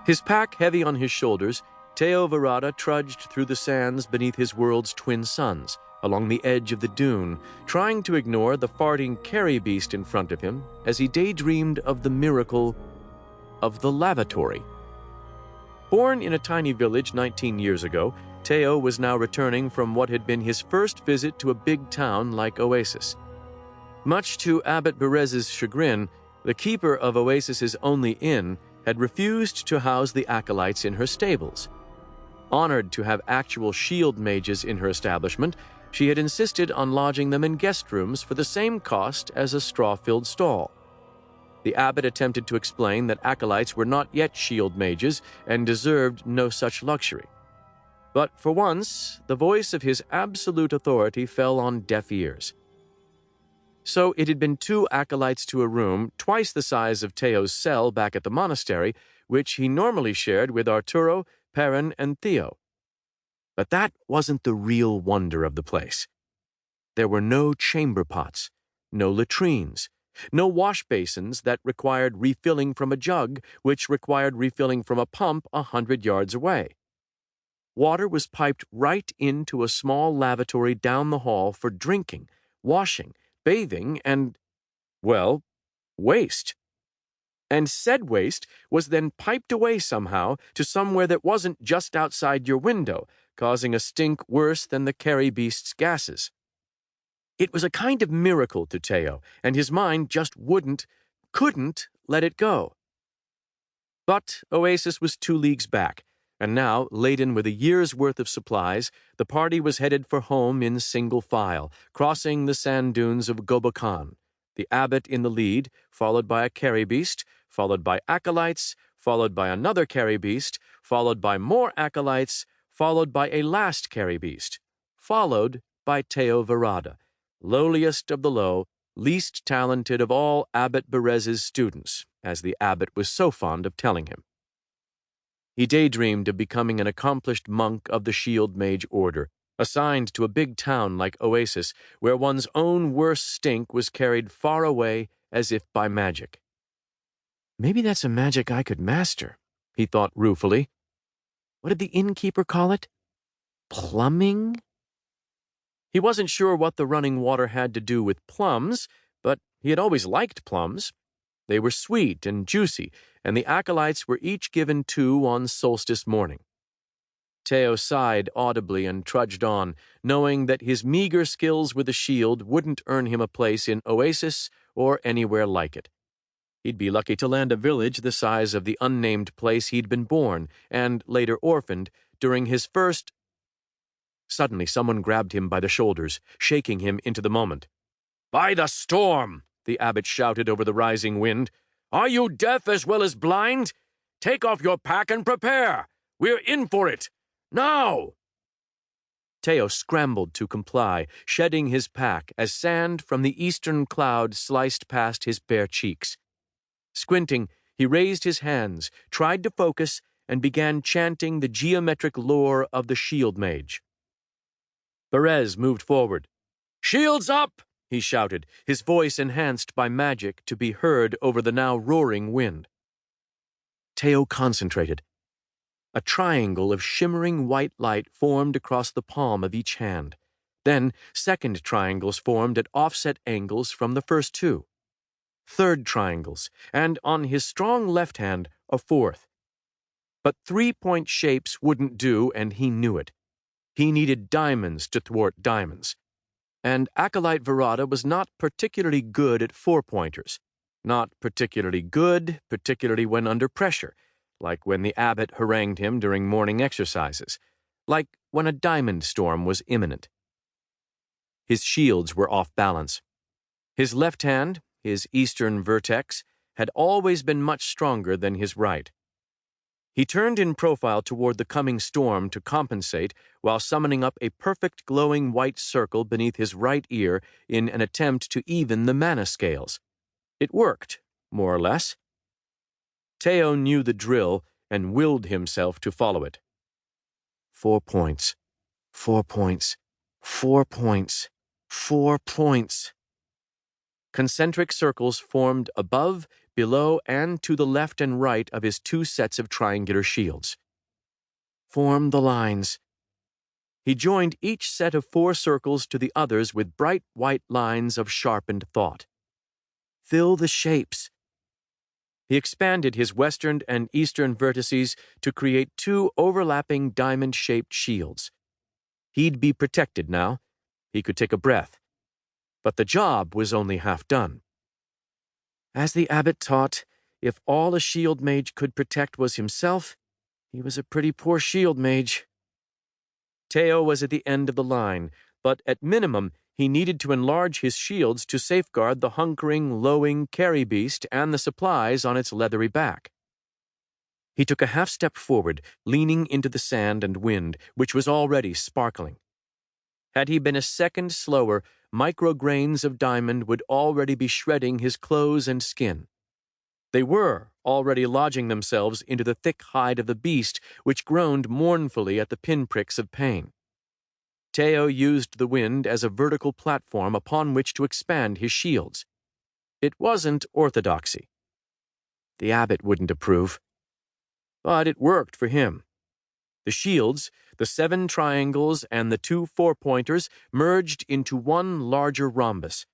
His pack heavy on his shoulders, Teyo Verada trudged through the sands beneath his world's twin suns, along the edge of the dune, trying to ignore the farting carry beast in front of him as he daydreamed of the miracle of the lavatory. Born in a tiny village 19 years ago, Teyo was now returning from what had been his first visit to a big town like Oasis. Much to Abbot Berez's chagrin, the keeper of Oasis's only inn had refused to house the acolytes in her stables. Honored to have actual shield mages in her establishment, she had insisted on lodging them in guest rooms for the same cost as a straw-filled stall. The abbot attempted to explain that acolytes were not yet shield mages and deserved no such luxury. But for once, the voice of his absolute authority fell on deaf ears. So it had been 2 acolytes to a room, twice the size of Teyo's cell back at the monastery, which he normally shared with Arturo, Perrin, and Theo. But that wasn't the real wonder of the place. There were no chamber pots, no latrines, no wash basins that required refilling from a jug, which required refilling from a pump 100 yards away. Water was piped right into a small lavatory down the hall for drinking, washing, bathing, and, well, waste. And said waste was then piped away somehow to somewhere that wasn't just outside your window, causing a stink worse than the carry beast's gases. It was a kind of miracle to Teyo, and his mind just couldn't let it go. But Oasis was 2 leagues back, and now, laden with a year's worth of supplies, the party was headed for home in single file, crossing the sand dunes of Gobokan, the abbot in the lead, followed by a carry beast, followed by acolytes, followed by another carry beast, followed by more acolytes, followed by a last carry beast, followed by Teyo Verada, lowliest of the low, least talented of all Abbot Berez's students, as the abbot was so fond of telling him. He daydreamed of becoming an accomplished monk of the shield mage order, assigned to a big town like Oasis, where one's own worst stink was carried far away as if by magic. Maybe that's a magic I could master, he thought ruefully. What did the innkeeper call it? Plumbing? He wasn't sure what the running water had to do with plums, but he had always liked plums. They were sweet and juicy, and the acolytes were each given 2 on solstice morning. Teyo sighed audibly and trudged on, knowing that his meager skills with a shield wouldn't earn him a place in Oasis or anywhere like it. He'd be lucky to land a village the size of the unnamed place he'd been born and later orphaned during his first. Suddenly someone grabbed him by the shoulders, shaking him into the moment. "By the storm!" the abbot shouted over the rising wind. "Are you deaf as well as blind? Take off your pack and prepare! We're in for it! Now!" Teyo scrambled to comply, shedding his pack as sand from the eastern cloud sliced past his bare cheeks. Squinting, he raised his hands, tried to focus, and began chanting the geometric lore of the shield mage. Berez moved forward. "Shields up!" he shouted, his voice enhanced by magic to be heard over the now roaring wind. Teyo concentrated. A triangle of shimmering white light formed across the palm of each hand. Then, second triangles formed at offset angles from the first 2. Third triangles, and on his strong left hand, a fourth. But 3-point shapes wouldn't do, and he knew it. He needed diamonds to thwart diamonds. And Acolyte Verada was not particularly good at 4-pointers. Not particularly good, particularly when under pressure, like when the abbot harangued him during morning exercises, like when a diamondstorm was imminent. His shields were off balance. His left hand, his eastern vertex, had always been much stronger than his right. He turned in profile toward the coming storm to compensate while summoning up a perfect glowing white circle beneath his right ear in an attempt to even the mana scales. It worked, more or less. Teyo knew the drill and willed himself to follow it. 4 points. 4 points. 4 points. 4 points. Concentric circles formed above, below, and to the left and right of his 2 sets of triangular shields. Form the lines. He joined each set of 4 circles to the others with bright white lines of sharpened thought. Fill the shapes. He expanded his western and eastern vertices to create 2 overlapping diamond-shaped shields. He'd be protected now. He could take a breath. But the job was only half done. As the abbot taught, if all a shield mage could protect was himself, he was a pretty poor shield mage. Teyo was at the end of the line, but at minimum, he needed to enlarge his shields to safeguard the hunkering, lowing carry beast and the supplies on its leathery back. He took a half step forward, leaning into the sand and wind, which was already sparkling. Had he been a second slower, micrograins of diamond would already be shredding his clothes and skin. They were already lodging themselves into the thick hide of the beast, which groaned mournfully at the pinpricks of pain. Teyo used the wind as a vertical platform upon which to expand his shields. It wasn't orthodoxy. The abbot wouldn't approve. But it worked for him. The shields, the 7 triangles, and the 2 4-pointers merged into one larger rhombus.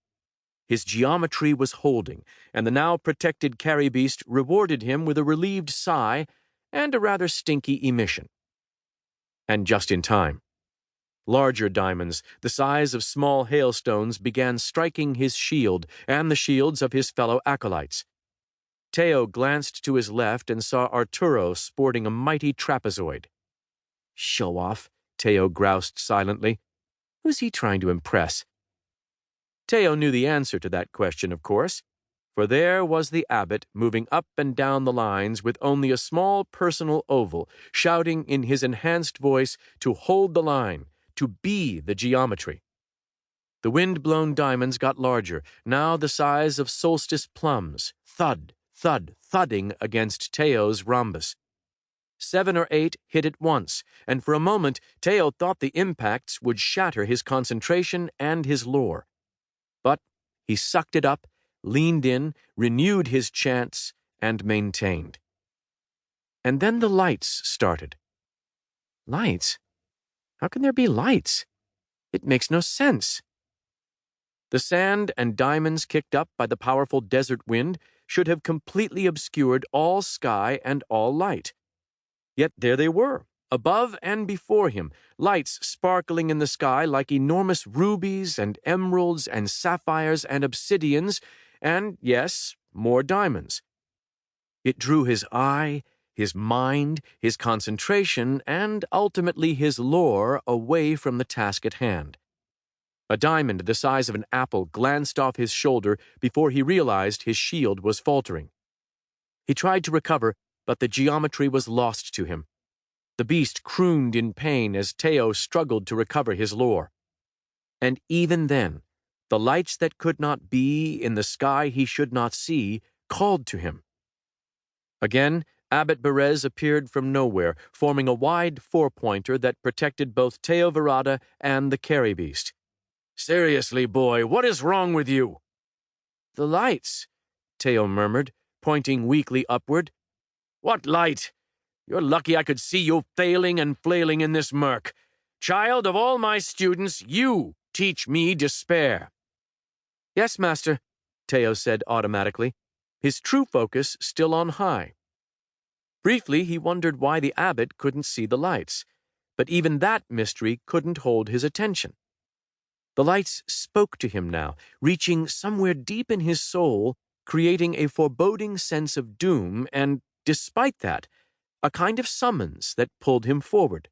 His geometry was holding, and the now protected carry beast rewarded him with a relieved sigh and a rather stinky emission. And just in time. Larger diamonds, the size of small hailstones, began striking his shield and the shields of his fellow acolytes. Teyo glanced to his left and saw Arturo sporting a mighty trapezoid. Show off, Teyo groused silently. Who's he trying to impress? Teyo knew the answer to that question, of course, for there was the abbot moving up and down the lines with only a small personal oval, shouting in his enhanced voice to hold the line, to be the geometry. The wind-blown diamonds got larger, now the size of solstice plums, thud, thud, thudding against Teyo's rhombus. 7 or 8 hit at once, and for a moment Teyo thought the impacts would shatter his concentration and his lore. But he sucked it up, leaned in, renewed his chants, and maintained. And then the lights started. Lights? How can there be lights? It makes no sense. The sand and diamonds kicked up by the powerful desert wind should have completely obscured all sky and all light. Yet there they were, above and before him, lights sparkling in the sky like enormous rubies and emeralds and sapphires and obsidians, and, yes, more diamonds. It drew his eye, his mind, his concentration, and ultimately his lore away from the task at hand. A diamond the size of an apple glanced off his shoulder before he realized his shield was faltering. He tried to recover, but the geometry was lost to him. The beast crooned in pain as Teyo struggled to recover his lore. And even then, the lights that could not be in the sky he should not see called to him. Again, Abbot Berez appeared from nowhere, forming a wide 4-pointer that protected both Teyo Verada and the carry beast. Seriously, boy, what is wrong with you? The lights, Teyo murmured, pointing weakly upward. What light? You're lucky I could see you failing and flailing in this murk. Child of all my students, you teach me despair. Yes, master, Teyo said automatically, his true focus still on high. Briefly, he wondered why the abbot couldn't see the lights, but even that mystery couldn't hold his attention. The lights spoke to him now, reaching somewhere deep in his soul, creating a foreboding sense of doom and, despite that, a kind of summons that pulled him forward.